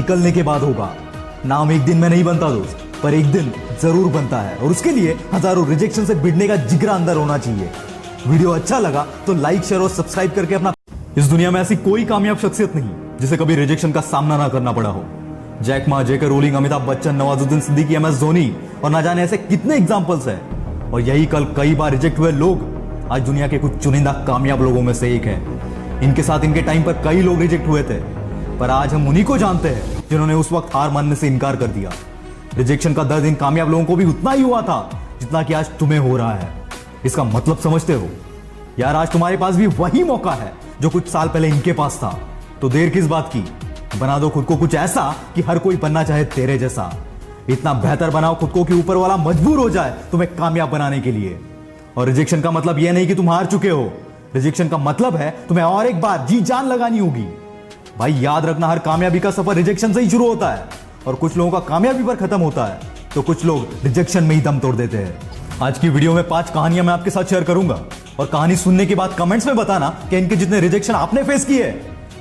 निकलने के बाद होगा। नाम एक दिन में नहीं बनता दोस्त, पर एक दिन जरूर बनता है और उसके लिए हजारों रिजेक्शन से भिड़ने का जिगरा अंदर होना चाहिए। वीडियो अच्छा लगा तो लाइक, शेयर और सब्सक्राइब करके अपना। इस दुनिया में ऐसी कोई कामयाब शख्सियत नहीं जिसे कभी रिजेक्शन का सामना ना करना पड़ा हो। Jack Ma, JK Rowling, Amitabh Bachchan, Nawazuddin Siddiqui, M S Dhoni और ना जाने ऐसे कितने एग्जाम्पल्स हैं। और यही कल कई बार रिजेक्ट हुए लोग आज दुनिया के कुछ चुनिंदा कामयाब लोगों में से एक है। इनके साथ इनके टाइम पर कई लोग रिजेक्ट हुए थे, पर आज हम उन्हीं को जानते हैं जिन्होंने उस वक्त हार मानने से इनकार कर दिया। रिजेक्शन का दर्द इन कामयाब लोगों को भी उतना ही हुआ था जितना कि आज तुम्हें हो रहा है। इसका मतलब समझते हो यार? आज तुम्हारे पास भी वही मौका है जो कुछ साल पहले इनके पास था। तो देर किस बात की, बना दो खुद को कुछ ऐसा कि हर कोई बनना चाहे तेरे जैसा। इतना बेहतर बनाओ खुद को कि ऊपर वाला मजबूर हो जाए तुम्हें कामयाब बनाने के लिए। और रिजेक्शन का मतलब यह नहीं कि तुम हार चुके हो। रिजेक्शन का मतलब है तुम्हें और एक बार जी जान लगानी होगी। भाई याद रखना, हर कामयाबी का सफर रिजेक्शन से ही शुरू होता है और कुछ लोगों का कामयाबी पर खत्म होता है, तो कुछ लोग रिजेक्शन में ही दम तोड़ देते हैं। आज की वीडियो में 5 कहानियां मैं आपके साथ शेयर करूंगा और कहानी सुनने के बाद कमेंट्स में बताना कि इनके जितने रिजेक्शन आपने फेस किए।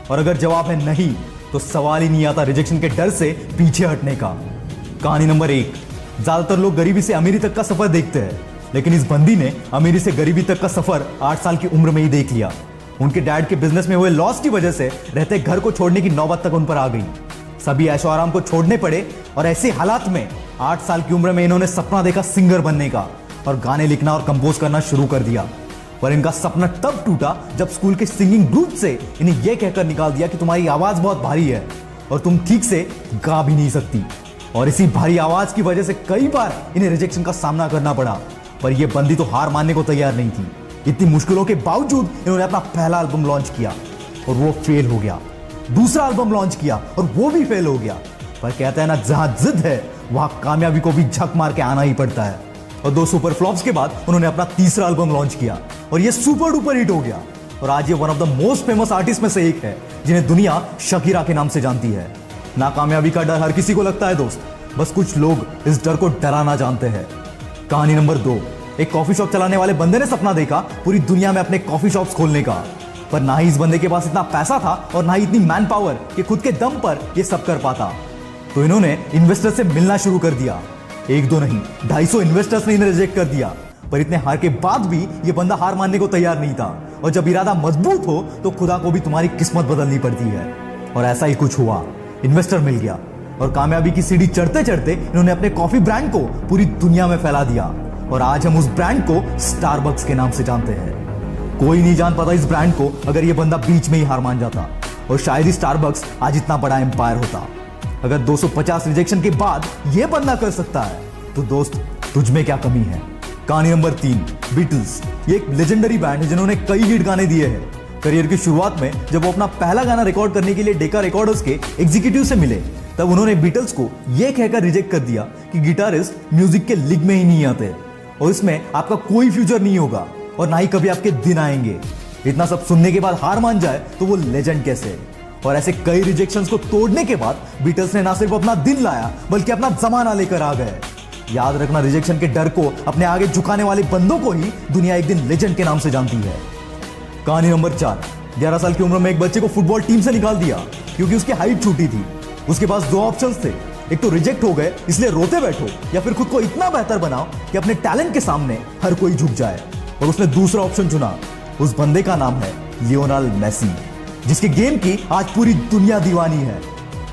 और अगर जवाब है नहीं तो सवाल ही नहीं आता रिजेक्शन के डर से पीछे हटने का। कहानी नंबर 1। ज्यादातर लोग गरीबी से अमीरी तक का सफर देखते हैं, लेकिन इस बंदी ने अमीरी से गरीबी तक का सफर 8 साल की उम्र में ही देख लिया। उनके डैड के बिजनेस में हुए लॉस की वजह से रहते घर को छोड़ने की नौबत तक उन पर आ गई। सभी ऐशो आराम को छोड़ने पड़े और ऐसे हालात में 8 साल की उम्र में इन्होंने सपना देखा सिंगर बनने का और गाने लिखना और कंपोज करना शुरू कर दिया। पर इनका सपना तब टूटा जब स्कूल के सिंगिंग ग्रुप से इन्हें यह कहकर निकाल दिया कि तुम्हारी आवाज बहुत भारी है और तुम ठीक से गा भी नहीं सकती। और इसी भारी आवाज की वजह से कई बार इन्हें रिजेक्शन का सामना करना पड़ा। पर यह बंदी तो हार मानने को तैयार नहीं थी। इतनी मुश्किलों के बावजूद इन्होंने अपना पहला एल्बम लॉन्च किया और वो फेल हो गया। दूसरा एल्बम लॉन्च किया और वो भी फेल हो गया। पर कहता है ना, जहां जिद है वहां कामयाबी को भी झक मार के आना ही पड़ता है। और 2 सुपर फ्लॉप्स के बाद उन्होंने अपना तीसरा एल्बम लॉन्च किया और ये सुपर डुपर हिट हो गया। और आज ये one of the most famous artist में से एक है जिन्हें दुनिया शकीरा के नाम से जानती है। नाकामयाबी का डर हर किसी को लगता है दोस्त, बस कुछ लोग इस डर को डराना जानते हैं। कहानी नंबर 2। एक कॉफी शॉप चलाने वाले बंदे ने सपना देखा पूरी दुनिया में अपने कॉफी शॉप्स खोलने का। पर ना ही इस बंदे के पास इतना पैसा था और ना ही इतनी मैन पावर कि खुद के दम पर यह सब कर पाता। तो इन्होंने इन्वेस्टर से मिलना शुरू कर दिया। 1-2 नहीं, 250 इन्वेस्टर्स ने इन्हें रिजेक्ट कर दिया। पर इतने हार के बाद भी यह बंदा हार मानने को तैयार नहीं था। और जब इरादा मजबूत हो तो खुदा को भी तुम्हारी किस्मत बदलनी पड़ती है। और ऐसा ही कुछ हुआ, इन्वेस्टर मिल गया और कामयाबी की सीढ़ी चढ़ते चढ़ते इन्होंने अपने कॉफी ब्रांड को पूरी दुनिया में फैला दिया। और आज हम उस ब्रांड को स्टारबक्स के नाम से जानते हैं। कोई नहीं जान पाता इस ब्रांड को अगर यह बंदा बीच में ही हार मान जाता, और शायद ही स्टारबक्स आज इतना बड़ा एम्पायर होता। अगर 250 रिजेक्शन के बाद यह बंदा कर सकता है तो दोस्त तुझ में क्या कमी है। कहानी नंबर 3। बीटल्स। ये एक लेजेंडरी बैंड है जिन्होंने कई हिट गाने दिए हैं। करियर की शुरुआत में जब वो अपना पहला गाना रिकॉर्ड करने के लिए डेका रिकॉर्डर्स के एग्जीक्यूटिव से मिले, तब उन्होंने बीटल्स को यह कहकर रिजेक्ट कर दिया कि गिटारिस्ट म्यूजिक के लीग में ही नहीं आते और इसमें आपका कोई फ्यूचर नहीं होगा और ना ही कभी आपके दिन आएंगे। इतना सब सुनने के बाद हार मान जाए तो वो लेजेंड कैसे। और ऐसे कई रिजेक्शंस को तोड़ने के बाद बीटल्स ने ना सिर्फ अपना दिन लाया बल्कि अपना जमाना लेकर आ गए। याद रखना, रिजेक्शन के डर को अपने आगे झुकाने वाले बंदों को ही दुनिया एक दिन लेजेंड के नाम से जानती है। कहानी नंबर 4। 11 साल की उम्र में एक बच्चे को फुटबॉल टीम से निकाल दिया क्योंकि उसकी हाइट छोटी थी। उसके पास 2 ऑप्शंस थे, एक तो रिजेक्ट हो गए इसलिए रोते बैठो, या फिर खुद को इतना बेहतर बनाओ कि अपने टैलेंट के सामने हर कोई झुक जाए। और उसने दूसरा ऑप्शन चुना। उस बंदे का नाम है लियोनेल मेसी, जिसके गेम की आज पूरी दुनिया दीवानी है।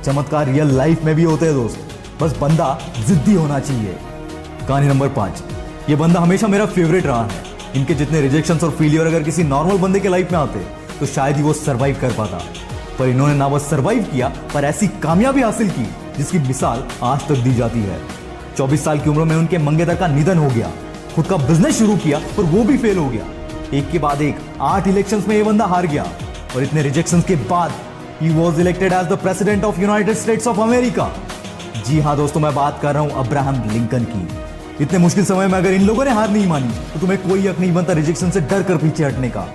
चमत्कार रियल लाइफ में भी होते हैं दोस्त, बस बंदा जिद्दी होना चाहिए। कहानी नंबर 5। ये बंदा हमेशा मेरा फेवरेट रहा है। इनके जितने रिजेक्शंस और फेलियर अगर किसी नॉर्मल बंदे के लाइफ में आते तो शायद ही वो सरवाइव कर पाता। पर इन्होंने ना बस सरवाइव किया पर ऐसी कामयाबी हासिल की जिसकी मिसाल आज तक दी जाती है। 24 साल की उम्र में उनके मंगेतर का निधन हो गया। खुद का बिजनेस शुरू किया पर वो भी फेल हो गया। एक के बाद एक 8 इलेक्शंस में ये बंदा हार गया और इतने रिजेक्शंस के बाद he was elected as the president of United States of America. जी हाँ दोस्तों, मैं बात कर रहा हूं अब्राहम लिंकन की। इतने मुश्किल समय में अगर इन लोगों ने हार नहीं मानी तो तुम्हें कोई हक नहीं बनता रिजेक्शन से डर कर पीछे हटने का।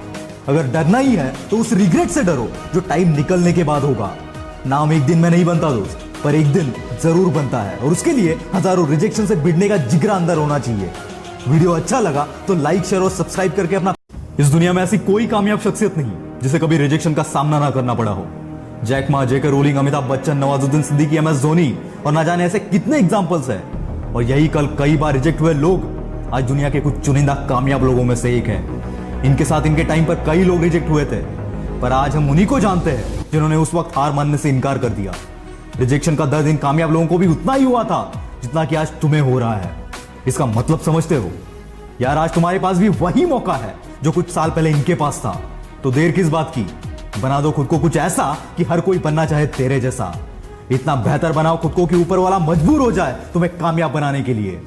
अगर डरना ही है तो उस रिग्रेट से डरो जो टाइम निकलने के बाद होगा। नाम एक दिन में नहीं बनता दोस्त, पर एक दिन जरूर बनता है और उसके लिए हजारों रिजेक्शन से भिड़ने का जिगरा अंदर होना चाहिए। वीडियो अच्छा लगा तो लाइक, शेयर और सब्सक्राइब करके अपना। इस दुनिया में ऐसी कोई कामयाब शख्सियत नहीं जिसे कभी रिजेक्शन का सामना ना करना पड़ा हो। Jack Ma, JK Rowling, Amitabh Bachchan, Nawazuddin Siddiqui, MS Dhoni और ना जाने ऐसे कितने एग्जाम्पल्स हैं। और यही कल कई बार रिजेक्ट हुए लोग आज दुनिया के कुछ चुनिंदा कामयाब लोगों में से एक है। इनके साथ इनके टाइम पर कई लोग रिजेक्ट हुए थे, पर आज हम उन्हीं को जानते हैं जिन्होंने उस वक्त हार मानने से इनकार कर दिया। रिजेक्शन का दर्द इन कामयाब लोगों को भी उतना ही हुआ था जितना कि आज तुम्हें हो रहा है। इसका मतलब समझते हो यार? आज तुम्हारे पास भी वही मौका है जो कुछ साल पहले इनके पास था। तो देर किस बात की, बना दो खुद को कुछ ऐसा कि हर कोई बनना चाहे तेरे जैसा। इतना बेहतर बनाओ खुद को कि ऊपर वाला मजबूर हो जाए तुम्हें कामयाब बनाने के लिए।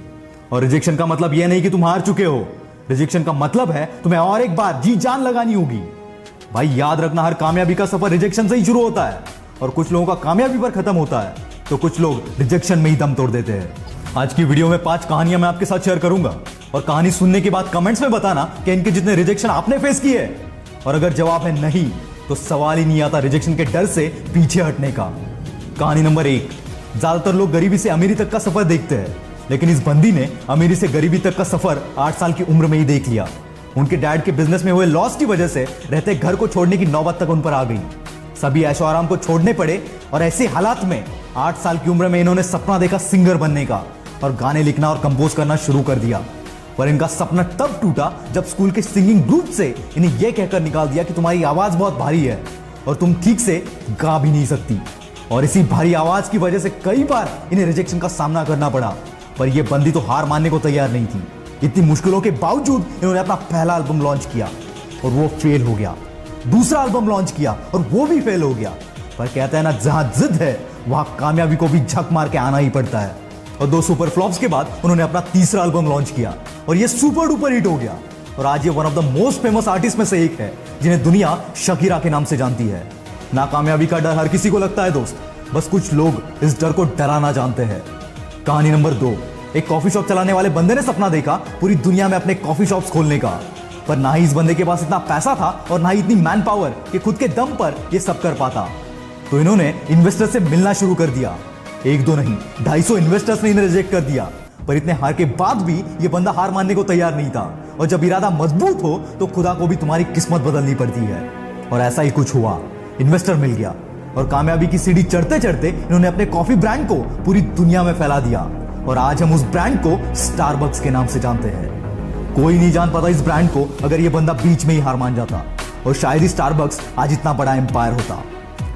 और रिजेक्शन का मतलब यह नहीं कि तुम हार चुके हो। रिजेक्शन का मतलब है तुम्हें और एक बार जी जान लगानी होगी। भाई याद रखना, हर कामयाबी का सफर रिजेक्शन से ही शुरू होता है और कुछ लोगों का कामयाबी पर खत्म होता है, तो कुछ लोग रिजेक्शन में ही दम तोड़ देते हैं। आज की वीडियो में 5 कहानियां मैं आपके साथ शेयर करूंगा और कहानी सुनने के बाद कमेंट्स में बताना कि इनके जितने रिजेक्शन आपने फेस किए। और अगर जवाब है नहीं तो सवाल ही नहीं आता रिजेक्शन के डर से पीछे हटने का। कहानी नंबर 1। ज्यादातर लोग गरीबी से अमीरी तक का सफर देखते हैं, लेकिन इस बंदी ने अमीरी से गरीबी तक का सफर 8 साल की उम्र में ही देख लिया। उनके डैड के बिजनेस में हुए लॉस की वजह से रहते घर को छोड़ने की नौबत तक उन पर आ गई। सभी ऐशो आराम को छोड़ने पड़े और ऐसे हालात में 8 साल की उम्र में इन्होंने सपना देखा सिंगर बनने का और गाने लिखना और कंपोज करना शुरू कर दिया। पर इनका सपना तब टूटा जब स्कूल के सिंगिंग ग्रुप से इन्हें यह कहकर निकाल दिया कि तुम्हारी आवाज बहुत भारी है और तुम ठीक से गा भी नहीं सकती। और इसी भारी आवाज की वजह से कई बार इन्हें रिजेक्शन का सामना करना पड़ा। पर यह बंदी तो हार मानने को तैयार नहीं थी। इतनी मुश्किलों के बावजूद इन्होंने अपना पहला एल्बम लॉन्च किया और वो फेल हो गया। दूसरा एल्बम लॉन्च किया और वो भी फेल हो गया। पर कहते हैं ना, जहां जिद है वहां कामयाबी को भी झक मार के आना ही पड़ता है। और 2 सुपर फ्लॉप्स के बाद उन्होंने अपना तीसरा एल्बम लॉन्च किया और ये सुपर डुपर हिट हो गया। और आज ये one of the most famous artist में से एक है जिन्हें दुनिया शकीरा के नाम से जानती है। नाकामयाबी का डर हर किसी को लगता है दोस्त, बस कुछ लोग इस डर को डराना जानते हैं। कहानी नंबर 2। एक कॉफी शॉप चलाने वाले बंदे ने सपना देखा पूरी दुनिया में अपने कॉफी शॉप्स खोलने का। पर ना ही इस बंदे के पास इतना पैसा था और ना ही इतनी मैन पावर कि खुद के दम पर यह सब कर पाता। तो इन्होंने इन्वेस्टर से मिलना शुरू कर दिया। 1-2 नहीं, 250 इन्वेस्टर्स ने इन्हें रिजेक्ट कर दिया। पर इतने हार के बाद भी यह बंदा हार मानने को तैयार नहीं था। और जब इरादा मजबूत हो तो खुदा को भी तुम्हारी किस्मत बदलनी पड़ती है। और ऐसा ही कुछ हुआ। इन्वेस्टर मिल गया और कामयाबी की सीढ़ी चढ़ते चढ़ते इन्होंने अपने कॉफी ब्रांड को पूरी दुनिया में फैला दिया। और आज हम उस ब्रांड को स्टारबक्स के नाम से जानते हैं। कोई नहीं जान पाता इस ब्रांड को अगर यह बंदा बीच में ही हार मान जाता, और शायद ही स्टारबक्स आज इतना बड़ा एम्पायर होता।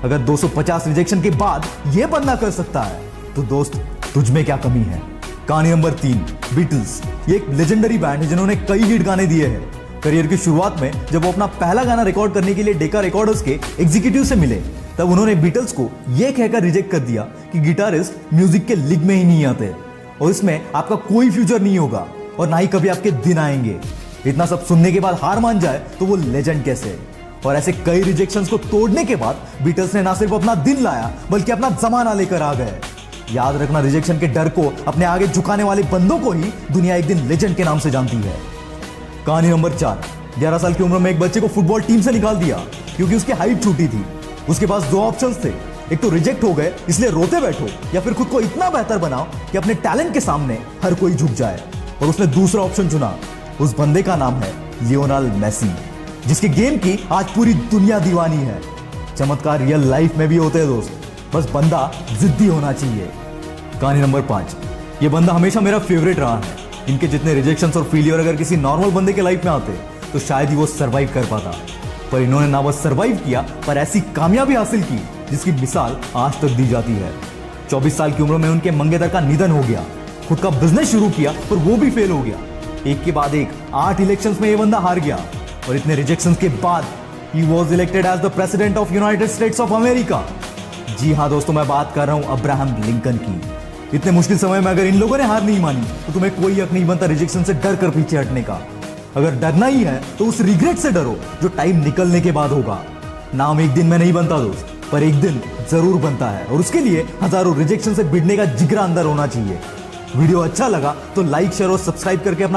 अगर 250 रिजेक्शन के बाद यह बंदा कर सकता है तो दोस्त तुझ में क्या कमी है। कहानी नंबर 3। बीटल्स। ये एक लेजेंडरी बैंड है जिन्होंने कई हिट गाने दिए हैं। करियर की शुरुआत में जब वो अपना पहला गाना रिकॉर्ड करने के लिए डेका रिकॉर्डर्स के एग्जीक्यूटिव से मिले, तब उन्होंने बीटल्स को यह कहकर रिजेक्ट कर दिया कि गिटारिस्ट म्यूजिक के लीग में ही नहीं आते और इसमें आपका कोई फ्यूचर नहीं होगा और ना ही कभी आपके दिन आएंगे। इतना सब सुनने के बाद हार मान जाए तो वो लेजेंड कैसे। और ऐसे कई रिजेक्शंस को तोड़ने के बाद बीटल्स ने ना सिर्फ अपना दिन लाया बल्कि अपना जमाना लेकर आ गए। याद रखना, रिजेक्शन के डर को अपने आगे झुकाने वाले बंदों को ही दुनिया एक दिन लेजेंड के नाम से जानती है। कहानी नंबर 4। 11 साल की उम्र में एक बच्चे को फुटबॉल टीम से निकाल दिया क्योंकि उसकी हाइट छोटी थी। उसके पास 2 ऑप्शंस थे, एक तो रिजेक्ट हो गए इसलिए रोते बैठो, या फिर खुद को इतना बेहतर बनाओ कि अपने टैलेंट के सामने हर कोई झुक जाए। और उसने दूसरा ऑप्शन चुना। उस बंदे का नाम है लियोनेल मेसी, जिसके गेम की आज पूरी दुनिया दीवानी है। चमत्कार रियल लाइफ में भी होते हैं दोस्त, बस बंदा जिद्दी होना चाहिए। कहानी नंबर 5। ये बंदा हमेशा मेरा फेवरेट रहा है। इनके जितने रिजेक्शंस और फेलियर अगर किसी नॉर्मल बंदे के लाइफ में आते तो शायद ही वो सरवाइव कर पाता। पर इन्होंने ना बस सरवाइव किया पर ऐसी कामयाबी हासिल की जिसकी मिसाल आज तक दी जाती है। 24 साल की उम्र में उनके मंगेतर का निधन हो गया। खुद का बिजनेस शुरू किया पर वो भी फेल हो गया। एक के बाद एक 8 इलेक्शंस में ये बंदा हार गया और इतने रिजेक्शंस के बाद he was elected as the president of United States of America. जी हाँ दोस्तों, मैं बात कर रहा हूं अब्राहम लिंकन की। इतने मुश्किल समय में अगर इन लोगों ने हार नहीं मानी तो तुम्हें कोई हक नहीं बनता रिजेक्शन से डर कर पीछे हटने का। अगर डरना ही है तो उस रिग्रेट से डरो जो टाइम निकलने के बाद होगा। नाम एक दिन में नहीं बनता दोस्त, पर एक दिन जरूर बनता है और उसके लिए हजारों रिजेक्शन से भिड़ने का जिगरा अंदर होना चाहिए। वीडियो अच्छा लगा तो लाइक, शेयर और सब्सक्राइब करके अपना